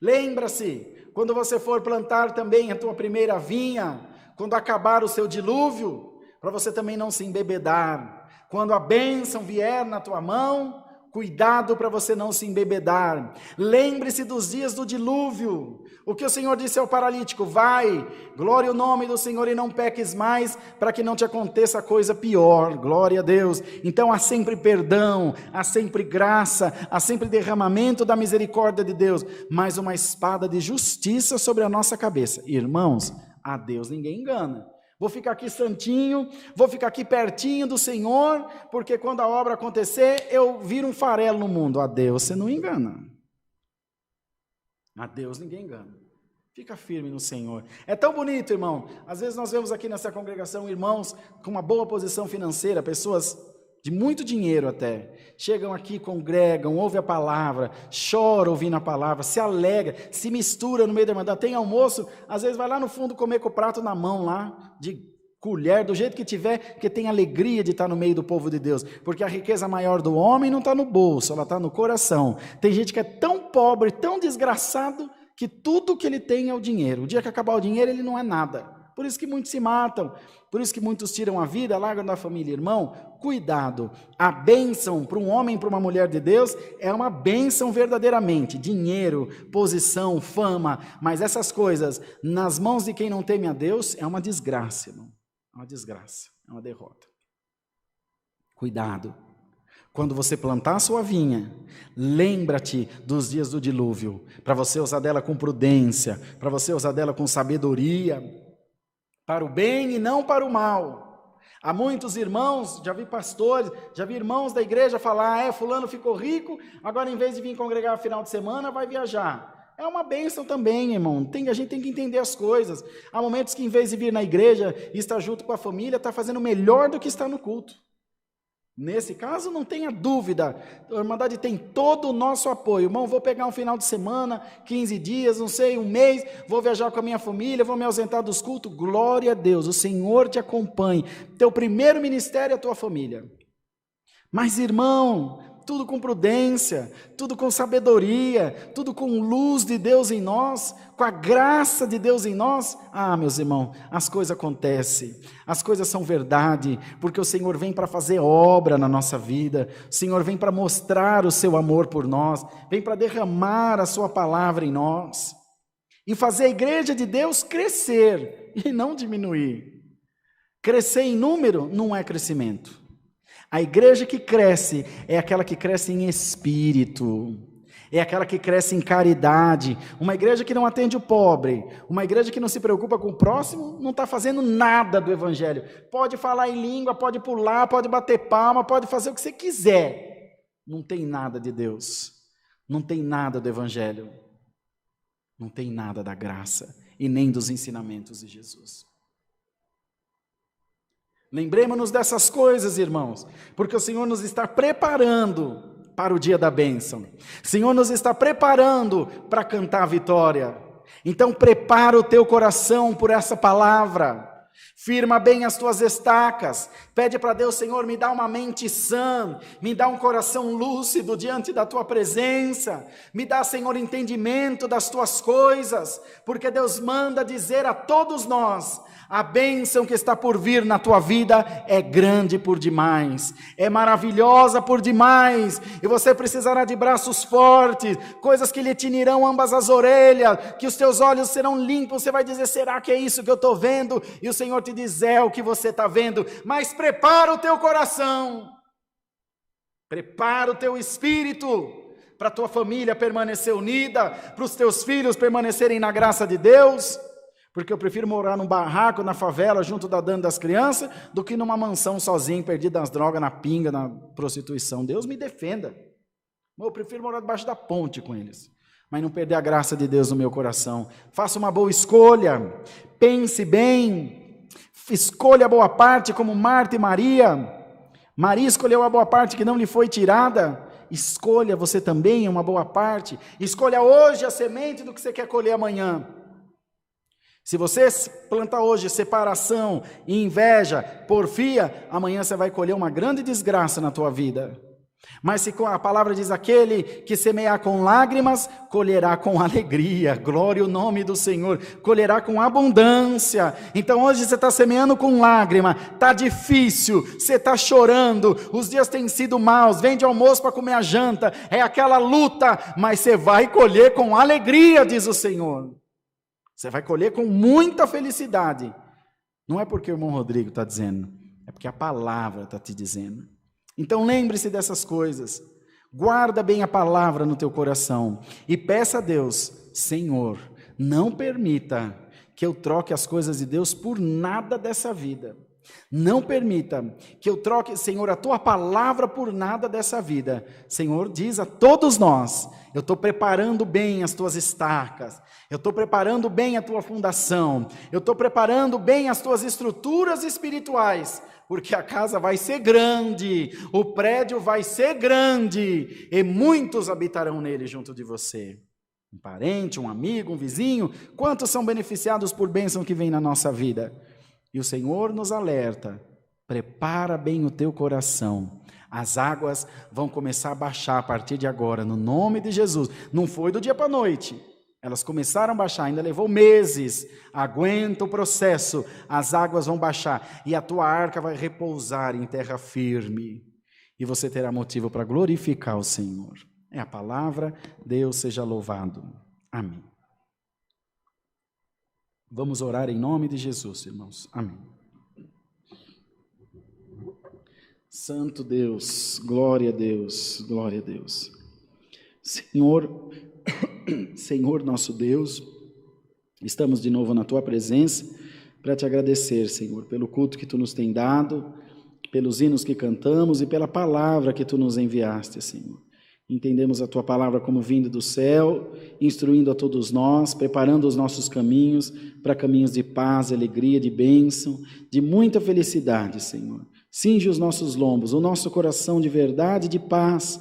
Lembra-se, quando você for plantar também a tua primeira vinha, quando acabar o seu dilúvio, para você também não se embebedar. Quando a bênção vier na tua mão, cuidado para você não se embebedar. Lembre-se dos dias do dilúvio. O que o Senhor disse ao paralítico: vai, glória o nome do Senhor e não peques mais, para que não te aconteça coisa pior. Glória a Deus. Então há sempre perdão, há sempre graça, há sempre derramamento da misericórdia de Deus, mas uma espada de justiça sobre a nossa cabeça. Irmãos, a Deus ninguém engana. Vou ficar aqui santinho, vou ficar aqui pertinho do Senhor, porque quando a obra acontecer, eu viro um farelo no mundo. A Deus você não engana. A Deus ninguém engana. Fica firme no Senhor. É tão bonito, irmão. Às vezes nós vemos aqui nessa congregação irmãos com uma boa posição financeira, pessoas de muito dinheiro até, chegam aqui, congregam, ouvem a palavra, choram ouvindo a palavra, se alegra, se mistura no meio da irmandade, tem almoço, às vezes vai lá no fundo comer com o prato na mão lá, de colher, do jeito que tiver, porque tem alegria de estar no meio do povo de Deus, porque a riqueza maior do homem não está no bolso, ela está no coração. Tem gente que é tão pobre, tão desgraçado, que tudo que ele tem é o dinheiro. O dia que acabar o dinheiro, ele não é nada. Por isso que muitos se matam, por isso que muitos tiram a vida, largam da família. Irmão, cuidado, a bênção para um homem e para uma mulher de Deus é uma bênção verdadeiramente, dinheiro, posição, fama, mas essas coisas nas mãos de quem não teme a Deus é uma desgraça, irmão, é uma desgraça, é uma derrota. Cuidado, quando você plantar a sua vinha, lembra-te dos dias do dilúvio, para você usar dela com prudência, para você usar dela com sabedoria, para o bem e não para o mal. Há muitos irmãos, já vi pastores, já vi irmãos da igreja falar: fulano ficou rico, agora em vez de vir congregar no final de semana, vai viajar. É uma bênção também, irmão, a gente tem que entender as coisas. Há momentos que em vez de vir na igreja e estar junto com a família, está fazendo melhor do que estar no culto. Nesse caso, não tenha dúvida, a Irmandade tem todo o nosso apoio. Irmão, vou pegar um final de semana, 15 dias, não sei, um mês, vou viajar com a minha família, vou me ausentar dos cultos. Glória a Deus, o Senhor te acompanhe. Teu primeiro ministério é a tua família. Mas, irmão, tudo com prudência, tudo com sabedoria, tudo com luz de Deus em nós, com a graça de Deus em nós. Meus irmãos, as coisas acontecem, as coisas são verdade, porque o Senhor vem para fazer obra na nossa vida, o Senhor vem para mostrar o seu amor por nós, vem para derramar a sua palavra em nós, e fazer a igreja de Deus crescer, e não diminuir. Crescer em número não é crescimento. A igreja que cresce é aquela que cresce em espírito, é aquela que cresce em caridade. Uma igreja que não atende o pobre, uma igreja que não se preocupa com o próximo, não está fazendo nada do evangelho. Pode falar em língua, pode pular, pode bater palma, pode fazer o que você quiser. Não tem nada de Deus, não tem nada do evangelho, não tem nada da graça e nem dos ensinamentos de Jesus. Lembremos-nos dessas coisas, irmãos, porque o Senhor nos está preparando para o dia da bênção. O Senhor nos está preparando para cantar a vitória. Então prepara o teu coração por essa palavra. Firma bem as tuas estacas. Pede para Deus: Senhor, me dá uma mente sã, me dá um coração lúcido diante da tua presença. Me dá, Senhor, entendimento das tuas coisas, porque Deus manda dizer a todos nós: a bênção que está por vir na tua vida é grande por demais, é maravilhosa por demais, e você precisará de braços fortes, coisas que lhe tinirão ambas as orelhas, que os teus olhos serão limpos, você vai dizer: será que é isso que eu estou vendo? E o Senhor te diz: é o que você está vendo, mas prepara o teu coração, prepara o teu espírito, para a tua família permanecer unida, para os teus filhos permanecerem na graça de Deus. Porque eu prefiro morar num barraco, na favela, junto da dando das crianças, do que numa mansão sozinho, perdido nas drogas, na pinga, na prostituição. Deus me defenda. Eu prefiro morar debaixo da ponte com eles, mas não perder a graça de Deus no meu coração. Faça uma boa escolha, pense bem, escolha a boa parte como Marta e Maria. Maria escolheu a boa parte que não lhe foi tirada. Escolha você também uma boa parte. Escolha hoje a semente do que você quer colher amanhã. Se você plantar hoje separação, inveja, porfia, amanhã você vai colher uma grande desgraça na tua vida. Mas se a palavra diz, aquele que semear com lágrimas, colherá com alegria, glória ao nome do Senhor, colherá com abundância. Então hoje você está semeando com lágrima, está difícil, você está chorando, os dias têm sido maus, vem de almoço para comer a janta, é aquela luta, mas você vai colher com alegria, diz o Senhor. Você vai colher com muita felicidade. Não é porque o irmão Rodrigo está dizendo, é porque a palavra está te dizendo. Então lembre-se dessas coisas, guarda bem a palavra no teu coração e peça a Deus, Senhor, não permita que eu troque as coisas de Deus por nada dessa vida. Não permita que eu troque, Senhor, a tua palavra por nada dessa vida. Senhor, diz a todos nós, eu estou preparando bem as tuas estacas, eu estou preparando bem a tua fundação, eu estou preparando bem as tuas estruturas espirituais, porque a casa vai ser grande, o prédio vai ser grande, e muitos habitarão nele junto de você. Um parente, um amigo, um vizinho, quantos são beneficiados por bênção que vem na nossa vida? E o Senhor nos alerta, prepara bem o teu coração, as águas vão começar a baixar a partir de agora, no nome de Jesus, não foi do dia para a noite, elas começaram a baixar, ainda levou meses, aguenta o processo, as águas vão baixar, e a tua arca vai repousar em terra firme, e você terá motivo para glorificar o Senhor. É a palavra, Deus seja louvado. Amém. Vamos orar em nome de Jesus, irmãos. Amém. Santo Deus, glória a Deus, glória a Deus. Senhor nosso Deus, estamos de novo na Tua presença para Te agradecer, Senhor, pelo culto que Tu nos tem dado, pelos hinos que cantamos e pela palavra que Tu nos enviaste, Senhor. Entendemos a Tua palavra como vindo do céu, instruindo a todos nós, preparando os nossos caminhos para caminhos de paz, de alegria, de bênção, de muita felicidade, Senhor. Cinge os nossos lombos, o nosso coração de verdade e de paz,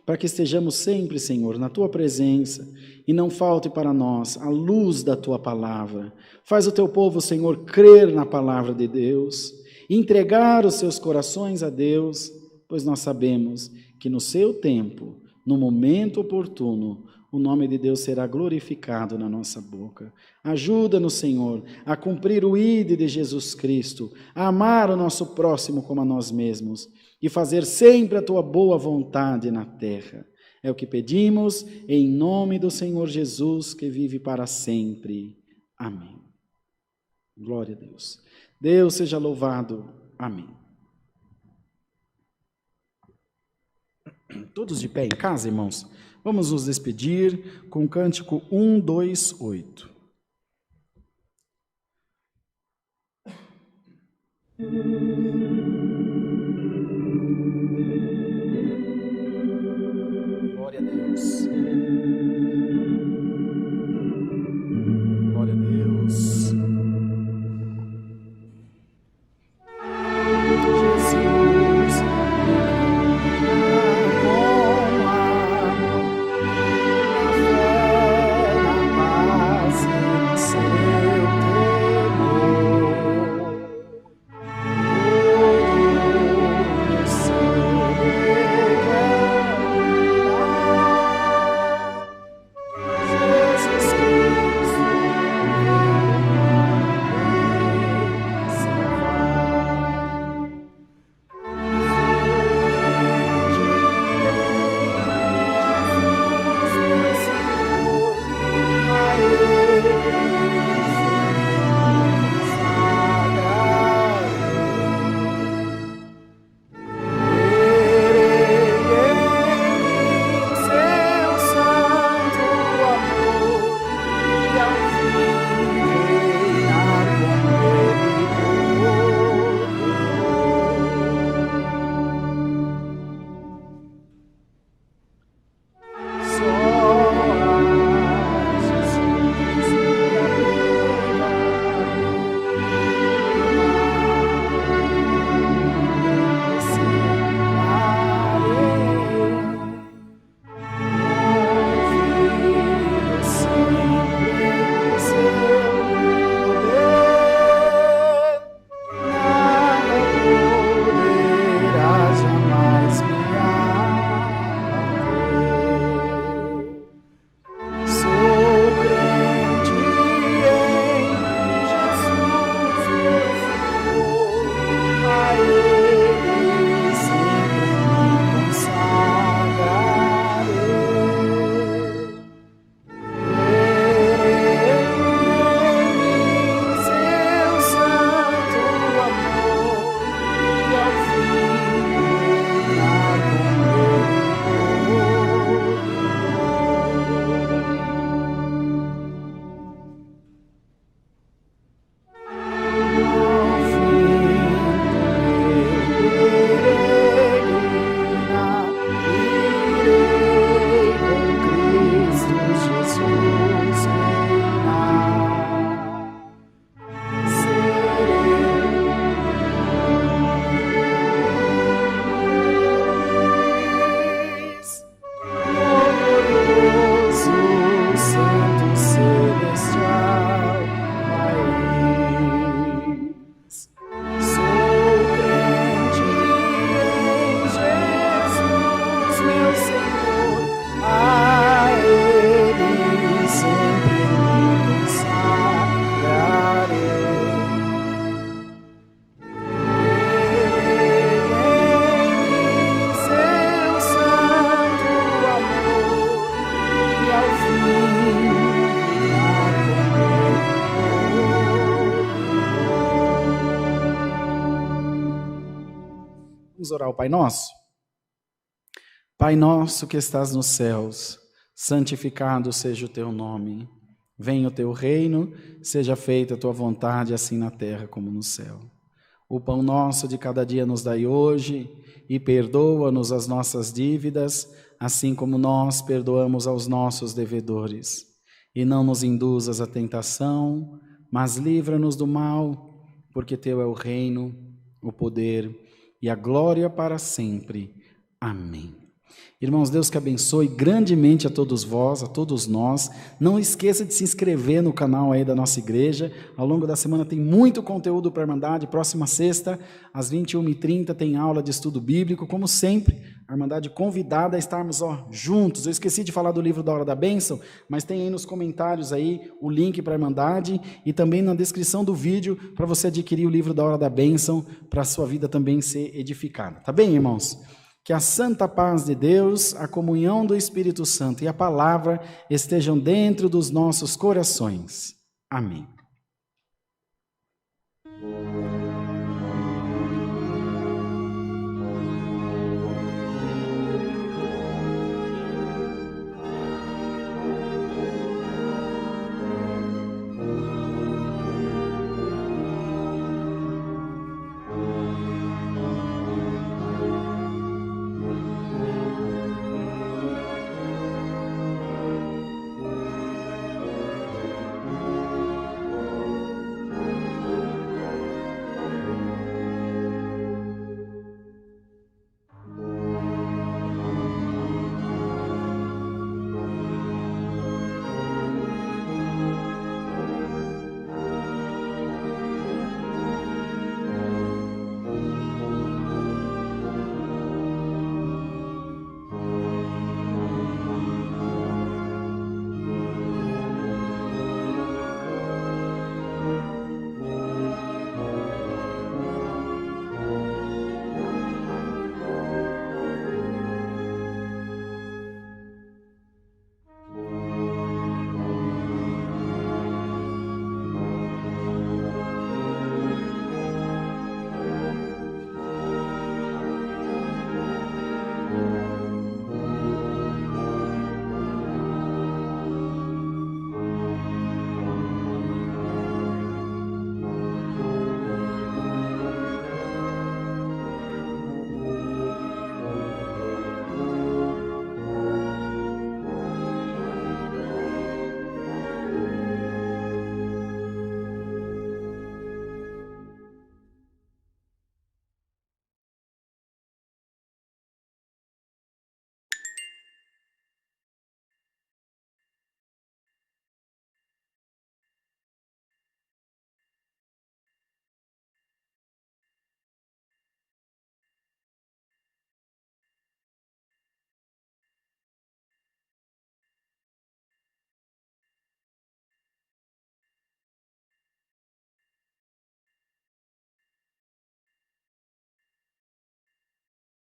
para que estejamos sempre, Senhor, na Tua presença e não falte para nós a luz da Tua palavra. Faz o Teu povo, Senhor, crer na palavra de Deus, entregar os seus corações a Deus, pois nós sabemos que no seu tempo, no momento oportuno, o nome de Deus será glorificado na nossa boca. Ajuda-nos, Senhor, a cumprir o ID de Jesus Cristo, a amar o nosso próximo como a nós mesmos e fazer sempre a Tua boa vontade na terra. É o que pedimos em nome do Senhor Jesus, que vive para sempre. Amém. Glória a Deus. Deus seja louvado. Amém. Todos de pé em casa, irmãos. Vamos nos despedir com o cântico 128. Glória a Deus. Glória a Deus. Vamos orar o Pai Nosso? Pai nosso que estás nos céus, santificado seja o teu nome. Venha o teu reino, seja feita a tua vontade, assim na terra como no céu. O pão nosso de cada dia nos dai hoje, e perdoa-nos as nossas dívidas, assim como nós perdoamos aos nossos devedores. E não nos induzas à tentação, mas livra-nos do mal, porque teu é o reino, o poder e a glória para sempre. Amém. Irmãos, Deus que abençoe grandemente a todos vós, a todos nós. Não esqueça de se inscrever no canal aí da nossa igreja. Ao longo da semana tem muito conteúdo para a Irmandade. Próxima sexta, às 21h30, tem aula de estudo bíblico. Como sempre, a Irmandade convidada a estarmos juntos. Eu esqueci de falar do livro da Hora da Bênção, mas tem aí nos comentários aí o link para a Irmandade e também na descrição do vídeo para você adquirir o livro da Hora da Bênção para a sua vida também ser edificada. Tá bem, irmãos? Que a santa paz de Deus, a comunhão do Espírito Santo e a palavra estejam dentro dos nossos corações. Amém.